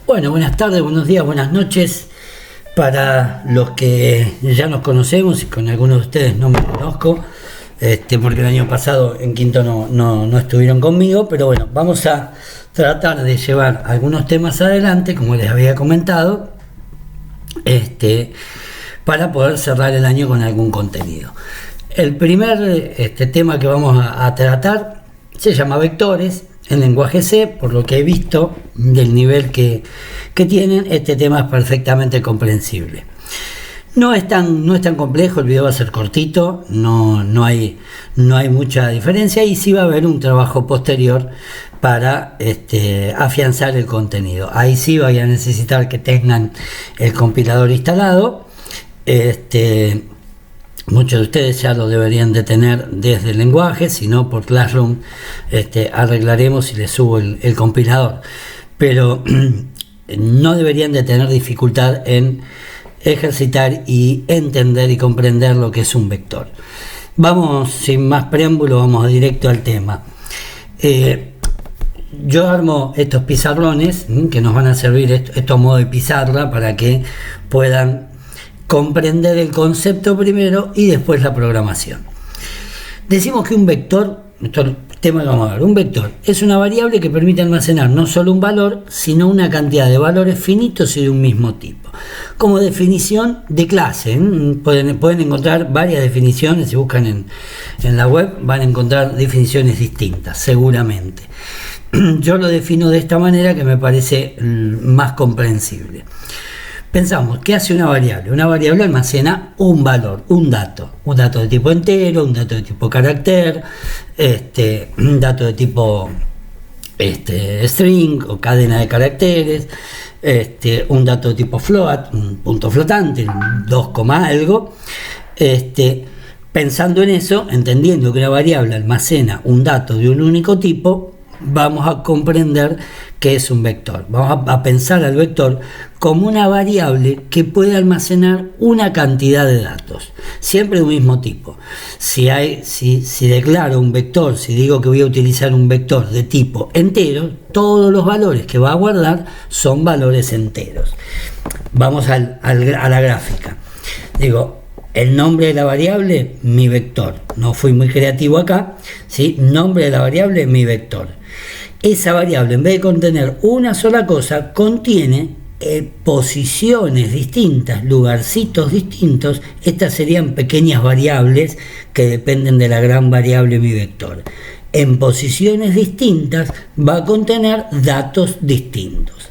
Bueno, buenas tardes, buenos días, buenas noches. Para los que ya nos conocemos y con algunos de ustedes no me conozco, porque el año pasado en Quinto no estuvieron conmigo, pero bueno, vamos a tratar de llevar algunos temas adelante, como les había comentado, para poder cerrar el año con algún contenido. El primer tema que vamos a tratar se llama vectores en lenguaje C. Por lo que he visto del nivel que tienen, este tema es perfectamente comprensible. No es tan complejo, el video va a ser cortito, no hay mucha diferencia, y sí va a haber un trabajo posterior para afianzar el contenido. Ahí sí voy a necesitar que tengan el compilador instalado. Muchos de ustedes ya lo deberían de tener desde el lenguaje, si no por Classroom arreglaremos y les subo el compilador. Pero no deberían de tener dificultad en ejercitar y entender y comprender lo que es un vector. Vamos, sin más preámbulo, vamos directo al tema. Yo armo estos pizarrones que nos van a servir, esto a modo de pizarra, para que puedan comprender el concepto primero y después la programación. Decimos que un vector, tema que vamos a ver, un vector es una variable que permite almacenar no solo un valor, sino una cantidad de valores finitos y de un mismo tipo. Como definición de clase, pueden encontrar varias definiciones. Si buscan en la web van a encontrar definiciones distintas, seguramente. Yo lo defino de esta manera, que me parece más comprensible. Pensamos, ¿qué hace una variable? Una variable almacena un valor, un dato de tipo entero, un dato de tipo carácter, un dato de tipo string o cadena de caracteres, un dato de tipo float, un punto flotante, un 2, algo. Pensando en eso, entendiendo que una variable almacena un dato de un único tipo, vamos a comprender qué es un vector. Vamos a pensar al vector como una variable que puede almacenar una cantidad de datos, siempre de un mismo tipo. Si declaro un vector, si digo que voy a utilizar un vector de tipo entero, todos los valores que va a guardar son valores enteros. Vamos a la gráfica. Digo, el nombre de la variable, mi vector. No fui muy creativo acá, ¿sí? Nombre de la variable, mi vector. Esa variable, en vez de contener una sola cosa, contiene posiciones distintas, lugarcitos distintos. Estas serían pequeñas variables que dependen de la gran variable mi vector. En posiciones distintas va a contener datos distintos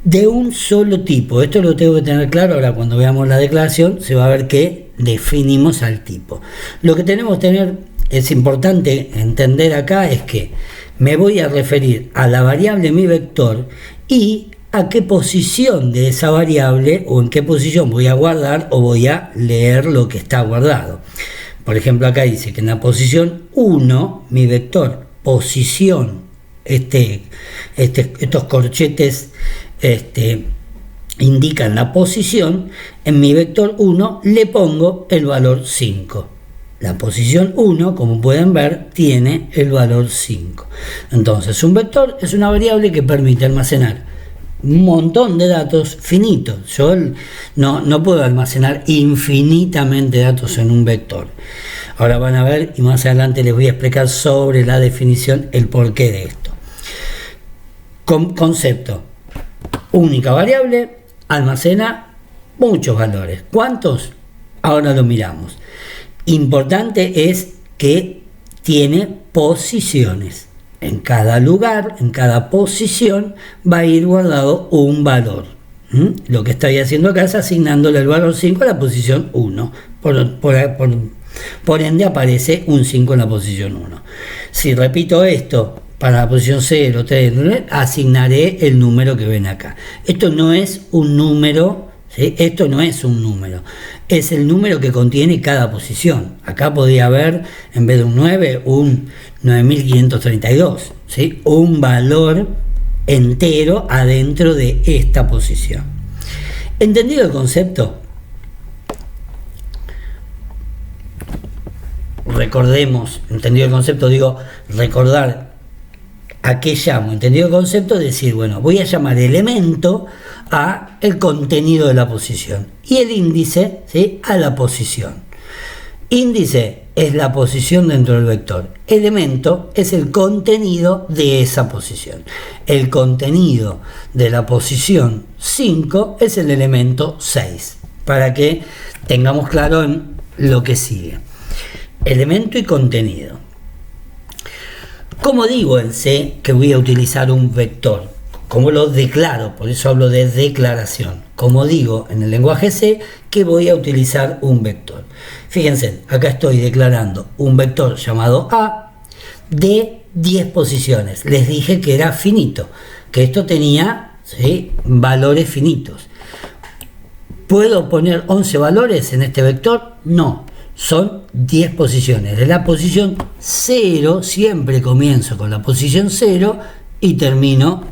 de un solo tipo. Esto lo tengo que tener claro. Ahora, cuando veamos la declaración, se va a ver que definimos al tipo. Lo que tenemos que tener, es importante entender acá, es que me voy a referir a la variable mi vector y a qué posición de esa variable, o en qué posición voy a guardar o voy a leer lo que está guardado. Por ejemplo, acá dice que en la posición 1, mi vector posición, estos corchetes indican la posición. En mi vector 1 le pongo el valor 5. La posición 1, como pueden ver, tiene el valor 5. Entonces, un vector es una variable que permite almacenar un montón de datos finitos. Yo no puedo almacenar infinitamente datos en un vector. Ahora van a ver, y más adelante les voy a explicar sobre la definición, el porqué de esto. Concepto: única variable, almacena muchos valores. ¿Cuántos? Ahora lo miramos. Importante es que tiene posiciones. En cada lugar, en cada posición, va a ir guardado un valor. Lo que estoy haciendo acá es asignándole el valor 5 a la posición 1. Por ende aparece un 5 en la posición 1. Si repito esto para la posición 0, 3, asignaré el número que ven acá. Esto no es un número, ¿sí? Esto no es un número. Es el número que contiene cada posición. Acá podría haber, en vez de un 9, un 9532, ¿sí? Un valor entero adentro de esta posición. ¿Entendido el concepto? Recordemos, entendido el concepto, digo, recordar ¿A qué llamo? Entendido el concepto, decir, bueno, voy a llamar elemento a el contenido de la posición y el índice, ¿sí?, a la posición. Índice es la posición dentro del vector. Elemento es el contenido de esa posición. El contenido de la posición 5 es el elemento 6, para que tengamos claro en lo que sigue. Elemento y contenido. ¿Cómo digo en C que voy a utilizar un vector? ¿Cómo lo declaro? Por eso hablo de declaración. Como digo en el lenguaje C que voy a utilizar un vector. Fíjense, acá estoy declarando un vector llamado A de 10 posiciones. Les dije que era finito, que esto tenía, ¿sí?, valores finitos. ¿Puedo poner 11 valores en este vector? No, son 10 posiciones. De la posición 0, siempre comienzo con la posición 0 y termino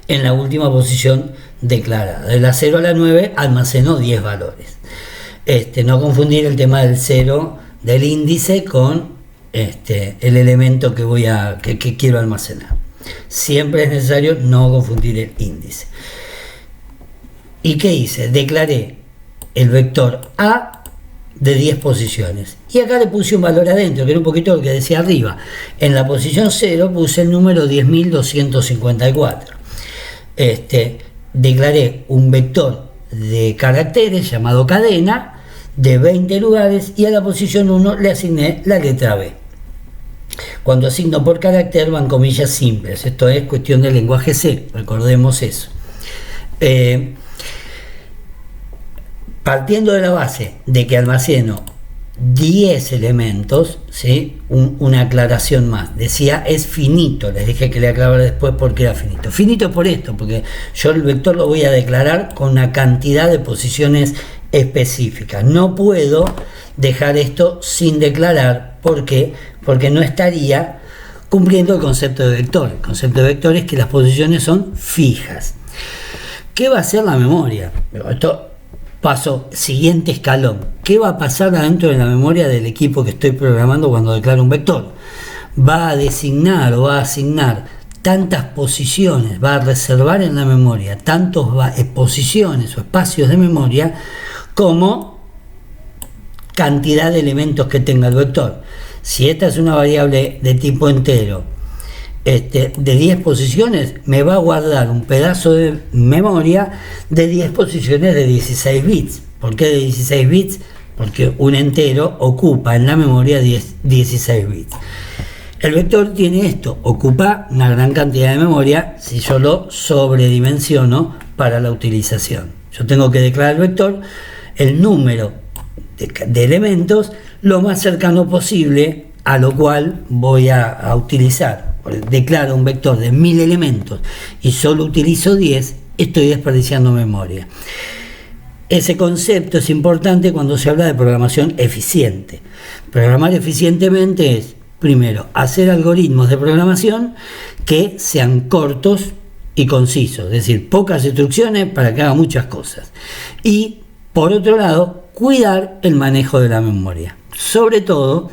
en la última posición declarada. De la 0 a la 9 almaceno 10 valores. No confundir el tema del 0 del índice con el elemento que quiero almacenar. Siempre es necesario no confundir el índice. ¿Y qué hice? Declaré el vector A de 10 posiciones. Y acá le puse un valor adentro, que era un poquito lo que decía arriba. En la posición 0 puse el número 10.254. Declaré un vector de caracteres llamado cadena de 20 lugares y a la posición 1 le asigné la letra B. Cuando asigno por carácter van comillas simples. Esto es cuestión del lenguaje C, recordemos eso. Partiendo de la base de que almaceno 10 elementos, ¿sí?, una aclaración más. Decía es finito, les dije que le aclarara después por qué era finito. Finito por esto, porque yo el vector lo voy a declarar con una cantidad de posiciones específicas. No puedo dejar esto sin declarar. ¿Por qué? Porque no estaría cumpliendo el concepto de vector. El concepto de vector es que las posiciones son fijas. ¿Qué va a hacer la memoria? Esto paso, siguiente escalón. ¿Qué va a pasar adentro de la memoria del equipo que estoy programando cuando declaro un vector? Va a designar o va a asignar tantas posiciones, va a reservar en la memoria tantas posiciones o espacios de memoria como cantidad de elementos que tenga el vector. Si esta es una variable de tipo entero de 10 posiciones, me va a guardar un pedazo de memoria de 10 posiciones de 16 bits. ¿Por qué de 16 bits? Porque un entero ocupa en la memoria 16 bits. El vector tiene esto, ocupa una gran cantidad de memoria si yo lo sobredimensiono para la utilización. Yo tengo que declarar el vector, el número de elementos, lo más cercano posible a lo cual voy a utilizar. Declaro un vector de 1000 elementos y solo utilizo 10, estoy desperdiciando memoria. Ese concepto es importante cuando se habla de programación eficiente. Programar eficientemente es, primero, hacer algoritmos de programación que sean cortos y concisos, es decir, pocas instrucciones para que haga muchas cosas. Y, por otro lado, cuidar el manejo de la memoria. Sobre todo,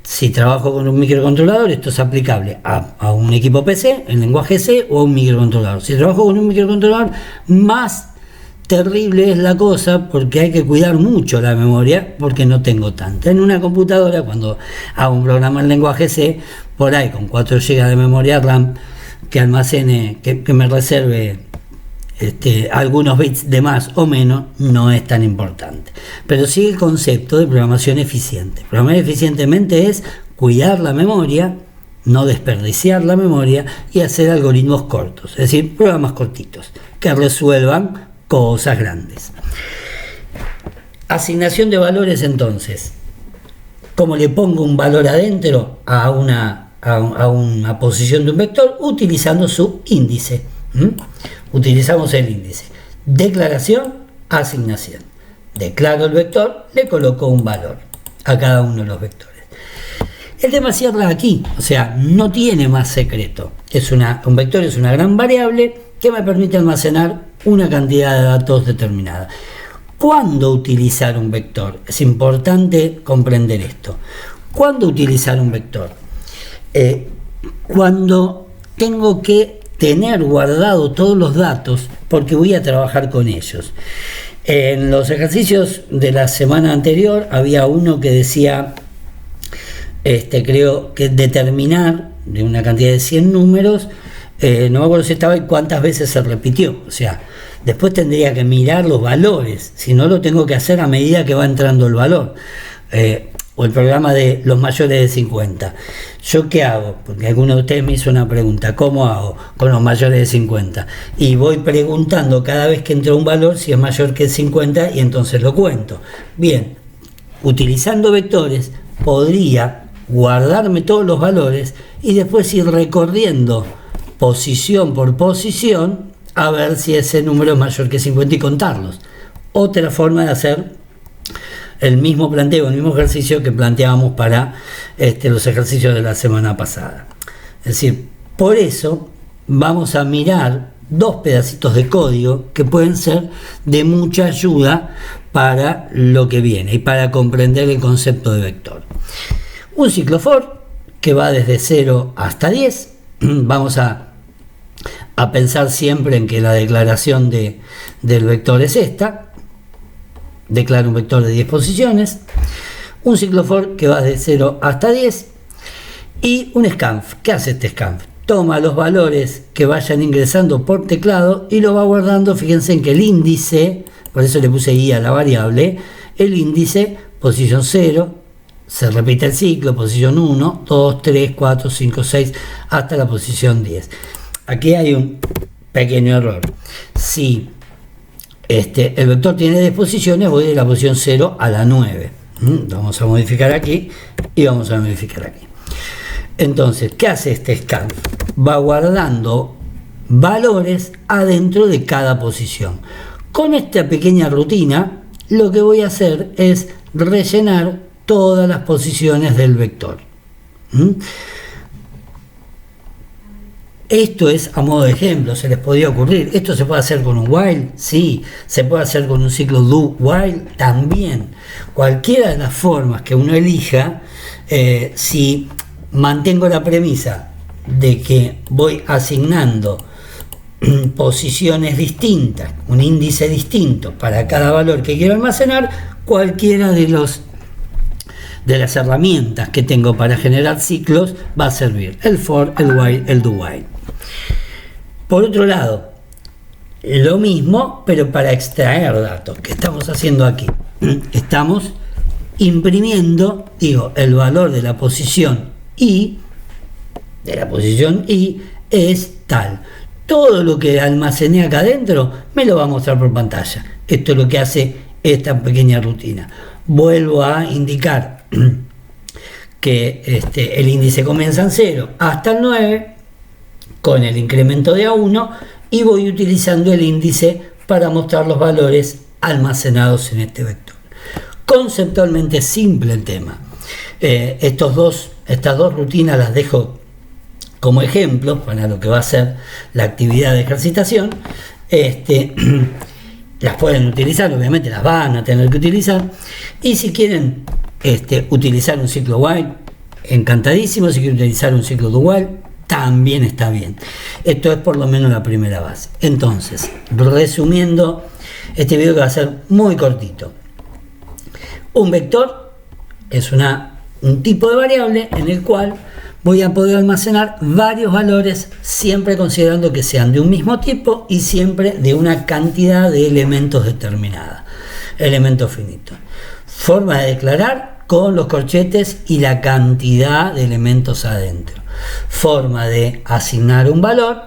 si trabajo con un microcontrolador, esto es aplicable a un equipo PC, en lenguaje C, o a un microcontrolador. Si trabajo con un microcontrolador, más terrible es la cosa, porque hay que cuidar mucho la memoria, porque no tengo tanta. En una computadora, cuando hago un programa en lenguaje C, por ahí con 4 GB de memoria RAM, que almacene, que me reserve algunos bits de más o menos, no es tan importante. Pero sí el concepto de programación eficiente. Programar eficientemente es cuidar la memoria, no desperdiciar la memoria y hacer algoritmos cortos, es decir, programas cortitos que resuelvan cosas grandes. Asignación de valores, entonces. ¿Cómo le pongo un valor adentro a una posición de un vector? Utilizando su índice. Utilizamos el índice. Declaración, asignación. Declaro el vector, le coloco un valor a cada uno de los vectores. El tema cierra aquí, o sea, no tiene más secreto. Un vector es una gran variable que me permite almacenar una cantidad de datos determinada. ¿Cuándo utilizar un vector? Es importante comprender esto. ¿Cuándo utilizar un vector? Cuando tengo que tener guardado todos los datos porque voy a trabajar con ellos. En los ejercicios de la semana anterior había uno que decía, creo que determinar de una cantidad de 100 números, no me acuerdo si estaba y cuántas veces se repitió. O sea, después tendría que mirar los valores, si no lo tengo que hacer a medida que va entrando el valor. O el programa de los mayores de 50. ¿Yo qué hago? Porque alguno de ustedes me hizo una pregunta, ¿cómo hago con los mayores de 50? Y voy preguntando cada vez que entra un valor si es mayor que 50 y entonces lo cuento. Bien, utilizando vectores podría guardarme todos los valores y después ir recorriendo posición por posición a ver si ese número es mayor que 50 y contarlos. Otra forma de hacer el mismo planteo, el mismo ejercicio que planteábamos para los ejercicios de la semana pasada. Es decir, por eso vamos a mirar dos pedacitos de código que pueden ser de mucha ayuda para lo que viene y para comprender el concepto de vector. Un ciclo for que va desde 0 hasta 10. Vamos a pensar siempre en que la declaración del vector es esta. Declaro un vector de 10 posiciones, un ciclo for que va de 0 hasta 10 y un scanf. ¿Qué hace este scanf? Toma los valores que vayan ingresando por teclado y lo va guardando. Fíjense en que el índice, por eso le puse i a la variable, el índice, posición 0, se repite el ciclo, posición 1, 2, 3, 4, 5, 6, hasta la posición 10. Aquí hay un pequeño error. Si el vector tiene 10 posiciones, voy de la posición 0 a la 9. Vamos a modificar aquí y vamos a modificar aquí. Entonces, ¿qué hace este scan? Va guardando valores adentro de cada posición. Con esta pequeña rutina, lo que voy a hacer es rellenar todas las posiciones del vector. Esto es a modo de ejemplo, se les podría ocurrir. ¿Esto se puede hacer con un while? Sí. ¿Se puede hacer con un ciclo do while? También. Cualquiera de las formas que uno elija, si mantengo la premisa de que voy asignando posiciones distintas, un índice distinto para cada valor que quiero almacenar, cualquiera de las herramientas que tengo para generar ciclos va a servir. El for, el while, el do while. Por otro lado, lo mismo, pero para extraer datos. ¿Qué estamos haciendo aquí? Estamos imprimiendo, el valor de la posición i, es tal. Todo lo que almacené acá adentro me lo va a mostrar por pantalla. Esto es lo que hace esta pequeña rutina. Vuelvo a indicar que el índice comienza en 0 hasta el 9 con el incremento de A1 y voy utilizando el índice para mostrar los valores almacenados en este vector. Conceptualmente simple el tema. Estas dos rutinas las dejo como ejemplos para lo que va a ser la actividad de ejercitación. Las pueden utilizar, obviamente las van a tener que utilizar, y si quieren utilizar un ciclo while, encantadísimo. Si quieren utilizar un ciclo do while, también está bien. Esto es por lo menos la primera base. Entonces, resumiendo este video, que va a ser muy cortito. Un vector es un tipo de variable en el cual voy a poder almacenar varios valores, siempre considerando que sean de un mismo tipo y siempre de una cantidad de elementos determinada, elementos finitos. Forma de declarar con los corchetes y la cantidad de elementos adentro. Forma de asignar un valor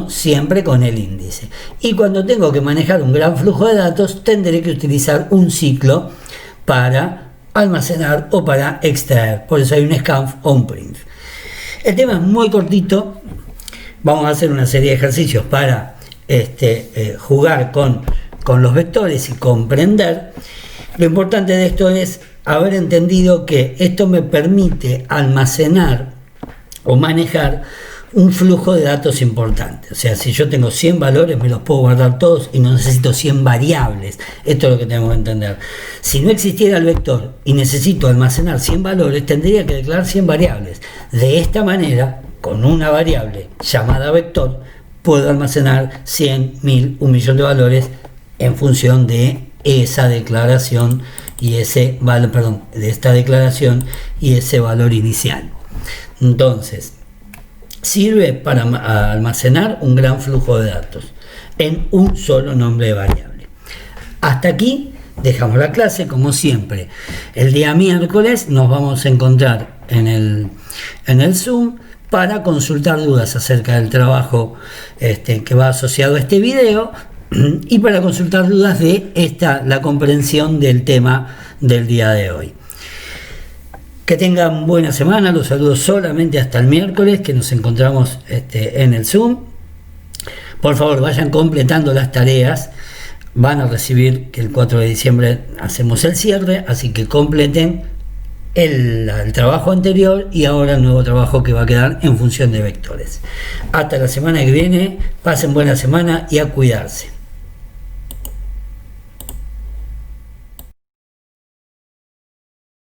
siempre con el índice. Y cuando tengo que manejar un gran flujo de datos, tendré que utilizar un ciclo para almacenar o para extraer. Por eso hay un scanf o un print. El tema es muy cortito. Vamos a hacer una serie de ejercicios para jugar con los vectores y comprender. Lo importante de esto es haber entendido que esto me permite almacenar o manejar un flujo de datos importante. O sea, si yo tengo 100 valores, me los puedo guardar todos y no necesito 100 variables. Esto es lo que tenemos que entender. Si no existiera el vector y necesito almacenar 100 valores, tendría que declarar 100 variables. De esta manera con una variable llamada vector, puedo almacenar 100, 1000, 1.000.000 de valores en función de esa declaración y ese valor, de esta declaración y ese valor inicial. Entonces, sirve para almacenar un gran flujo de datos en un solo nombre de variable. Hasta aquí dejamos la clase, como siempre. El día miércoles nos vamos a encontrar en el Zoom para consultar dudas acerca del trabajo que va asociado a este video y para consultar dudas de la comprensión del tema del día de hoy. Que tengan buena semana, los saludo solamente hasta el miércoles que nos encontramos en el Zoom. Por favor, vayan completando las tareas, van a recibir que el 4 de diciembre hacemos el cierre, así que completen el trabajo anterior y ahora el nuevo trabajo que va a quedar en función de vectores. Hasta la semana que viene, pasen buena semana y a cuidarse.